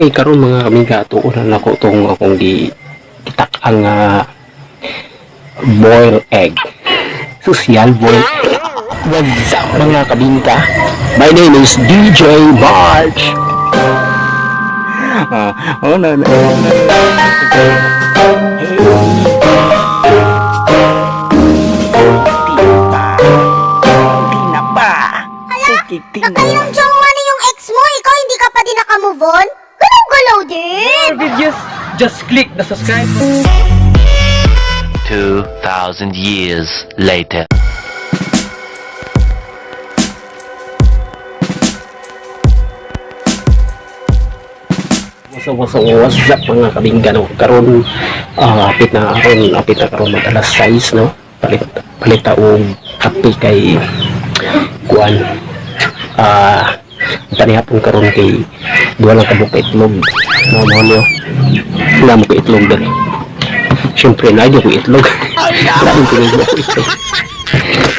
Karon mga kamingka tuunan ako tong akong gitak ang boiled egg. Social boiled egg. What's up mga kabingka? My name is DJ March. Oh no no. Nakailang jowa na yung ex mo, ikaw hindi ka pa din nakamove on? Galaw-galaw din! More videos, just click the subscribe. 2,000 years later. What's up mga kabingka no? Karon apit na karon madalas size no. Palit og kape kay kuan. Panihapon karon kay duha lang kabuk itlog. Mo nyo. Wala mo ko itlog dali. Siyempre na ko itlog. Wala mo ko itlog.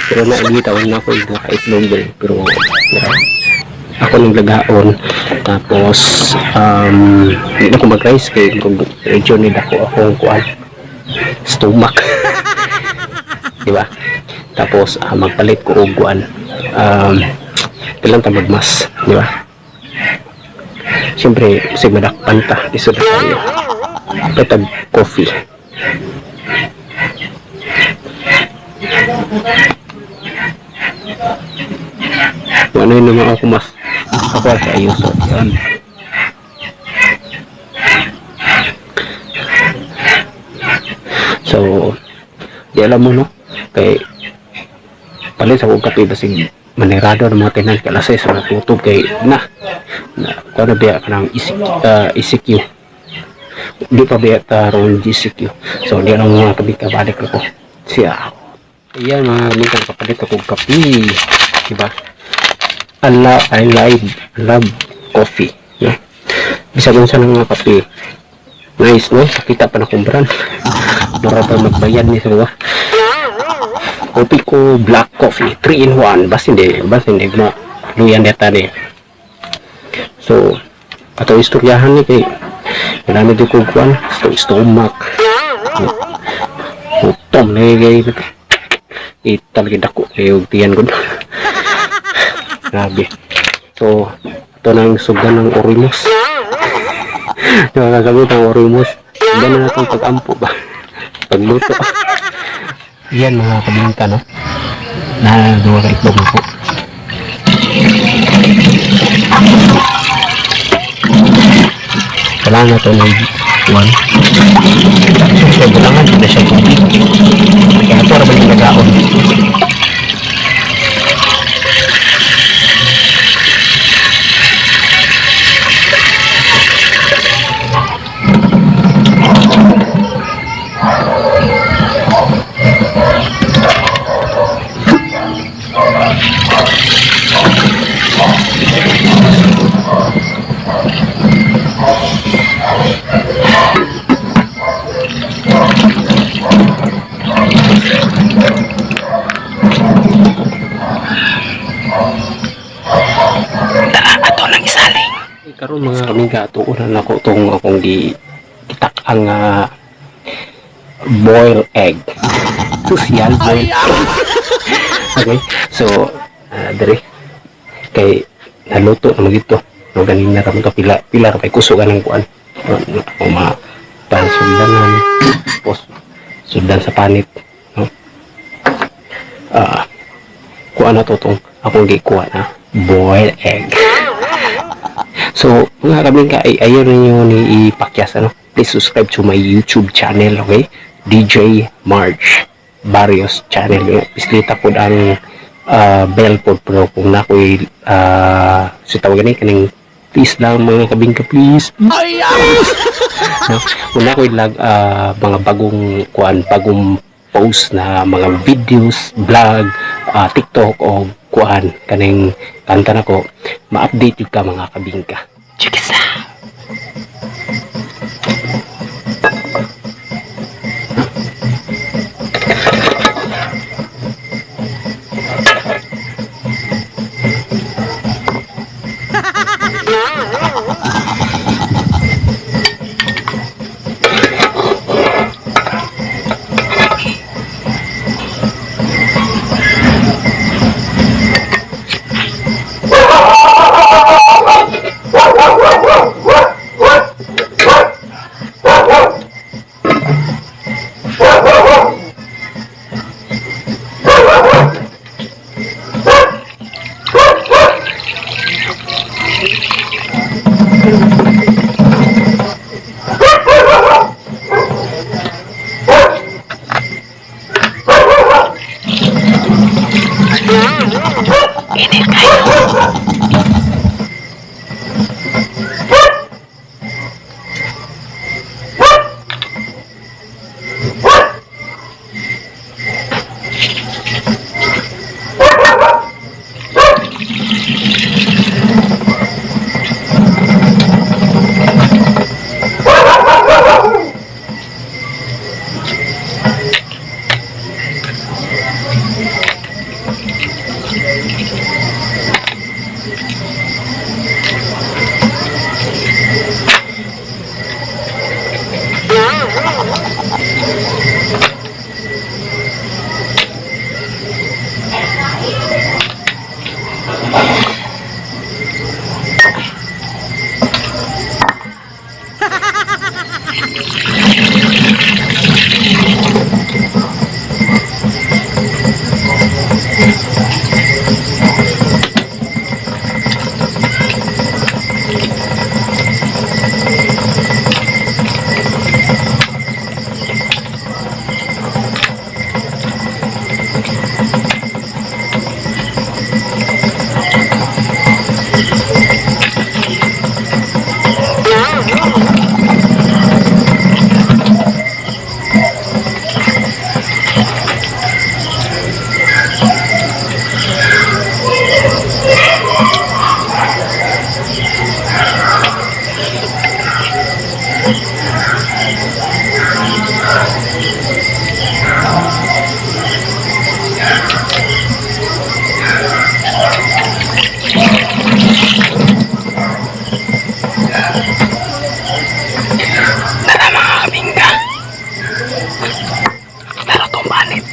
Pero naibitaw na ko itlog dali. Pero ako nang lagaon tapos hindi na ko mag-rice kay medyo need akong kuan stomach diba tapos magpalit ko og kuan ilang ta magmas diba siyempre si madakpan ta isod tayo patag coffee ano yun naman ako mas ako sa ayos yan. So di alam mo no kay palit sa kong kape basig manirado ng mga tenan kalasay sa tutob kay na kung na biya ka ng ECQ di pa biya taron GCQ so di alam mga kabika balik ako siya ayan mga minsan kapalit ako kape diba I love coffee no? Bisa kung saan mga kape nice no kita pa na kong brand mura pa magbayad ni sila kopi ko black coffee 3 in 1 basta hindi mo luyan data ni so ato istoryahan ni kay marami di ko kuwan stomach utom na kay talaga dako yung tiyan ko grabe so ito nang sugan ng orimos nakakagamit ang orimos gano'n na itong pag-ampo ba pagluto yan mga kabingka no na duwa ka itlog po kailangan na ito ng one so kailangan na siya tubig kaya ito raman yung nagaon karon mga kamingka tuunan ako tong akong gitak ang boiled egg social boiled egg okay so dere kay naluto na magito no ganin na ramon to pila ra kay kusugan ng kuan o ma pansundanan tapos sundan sa panit no kuan na to tong akong gikuha na boiled egg. So, mga kabingka, ayaw rin ni ipakyas, ano? Please subscribe to my YouTube channel, okay? DJ March Barrios channel. Pislita po ang bell po, pero kung na ako'y so tawagan kaning please lang mga kabingka, please. No? Kung na ako'y mga bagong post na mga videos, vlog, TikTok o kuan kaning kanta nako ma-update yung ka mga kabingka. Check it out. Tara mga kabingka. Tara tumanit.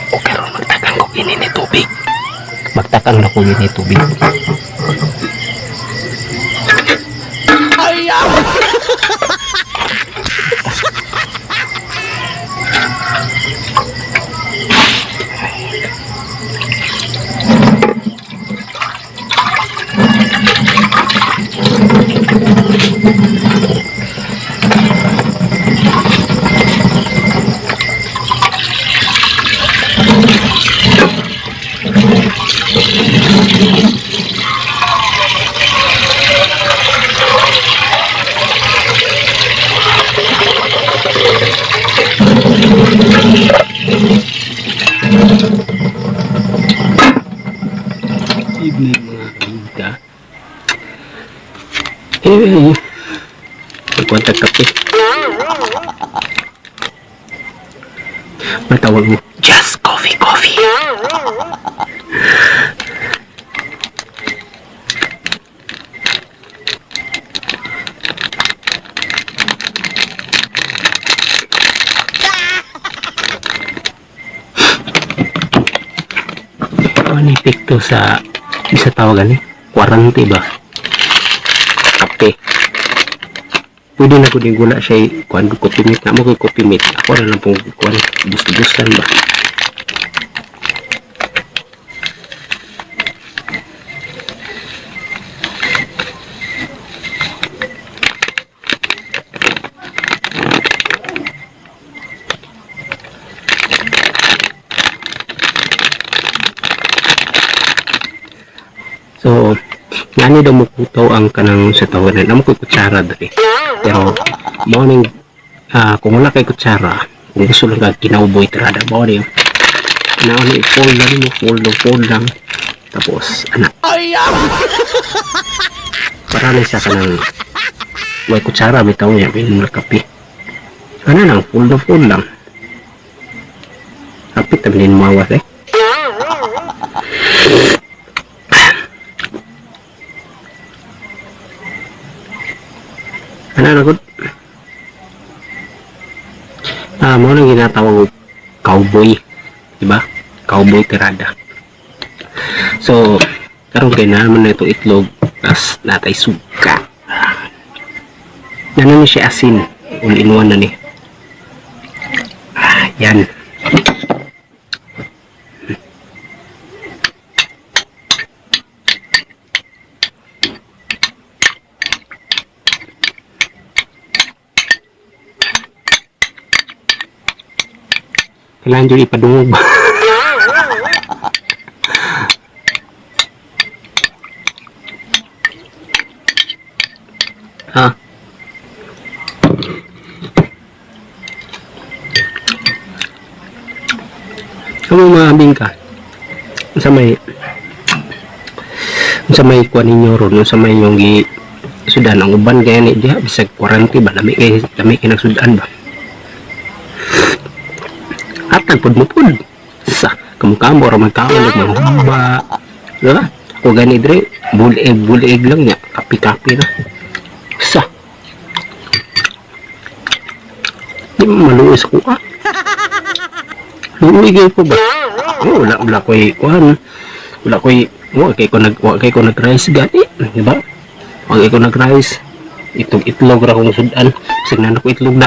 O karon magtakang ko ini ni tubig. Magtakang na ko ini tubig. Evening mga kabingka. Magkwantag kape. Matawag mo, just coffee. Ano epekto sa bisa tawagan ni quarantine ba? Kape. Pwede na ko din gula siya kuan ko pimit na mo ko pimit. Ako na lang pong kuan bus-busan ba. So, ngani daw mo kutaw ang kanang sa tawanan. Amo ko kutsara dali. Pero, morning, kung wala kay kutsara, kung gusto lang ka kinauboy tirada, morning, naon fold lang. Tapos, anak. Para na siya kanang, may kutsara, may tao niya, may mga kape. Ano lang, fold lang. Kapit, tabi din mawas eh. Ano na good? Mo nang ginatawag cowboy, diba? Cowboy tirada. So, karon kay naman na ito itlog, tas natay suka. Nanon siya asin, all-in-one na ni. Yan. Kailangan dyan ipadungog ba? Ha? Kamu mga bingka sa may kuan ninyo ron sa may yung sudan ang uban kaya ni diha bisag 40 ba lami kay nagsudan ba atag pud mo pud sa kamukamo ra man kaon nagmahamba diba ko gani dire bulig lang nya kapi na sa di maluis ko luigay ko ba wala koy kuan wala koy wa kay ko nag-rice gani di ba wag ko nag-rice itong itlog ra kong sudan signan ko itlog na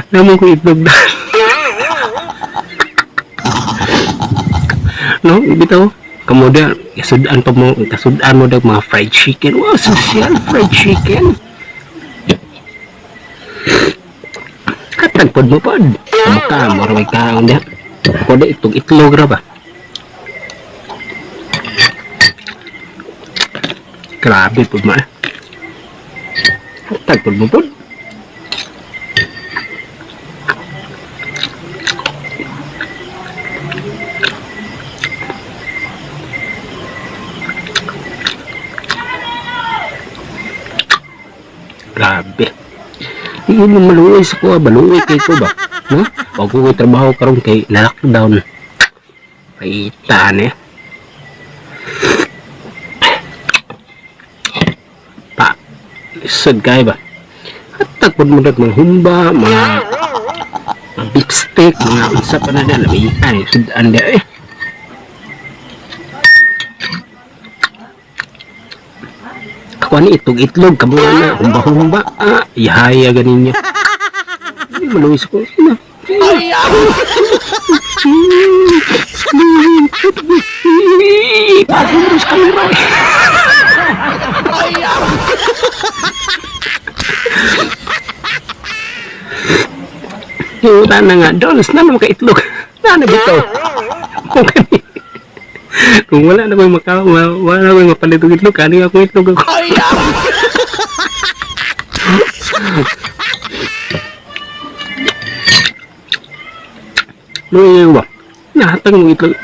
naman ko itlog na no bitaw kemudian sudan pa mo kasudan mo dag mga fried chicken wow social fried chicken katagpod mo pod maka mo ra may kaon diha pwede itong itlog ra ba grabe pod mo katagpod mo pod Grabe. Hindi mo maluoy sa kuha, maluoy kay ko ba? No? Huwag ko trabaho karon kay na-lockdown. Paitan eh. Pa, lisod kayo ba? At tagpon mo mga humba, mga beef steak, mga unsa pa na dyan, lamitan eh, sudan dia eh. Ako ni itlog, kamuha na, humba-humba, ihaya ganin niya. Hindi maluwis ko, sino? Pagurus kami ba? Yung na nga, Dols, na naman ka itlog. Na bitaw. Kung wala na ko'y wala na ko'y mapalit ng itlog, kani ako itlog ako. Ano ba? Nahatag ng itlog.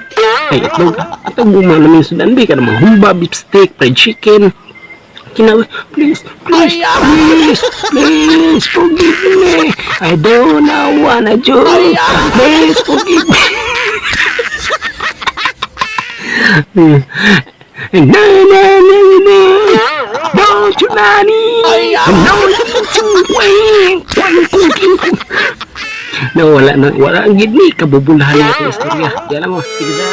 Ay, itlog. Atag mo mga namin sudan. Di ka naman humba, beef steak, fried chicken. Kinawi, please, forgive me. I don't wanna joke. Please, forgive me. Na. Don't you nani? No, wala ang gini kabubulahan niya sa istorya. Di alam mo, sige na.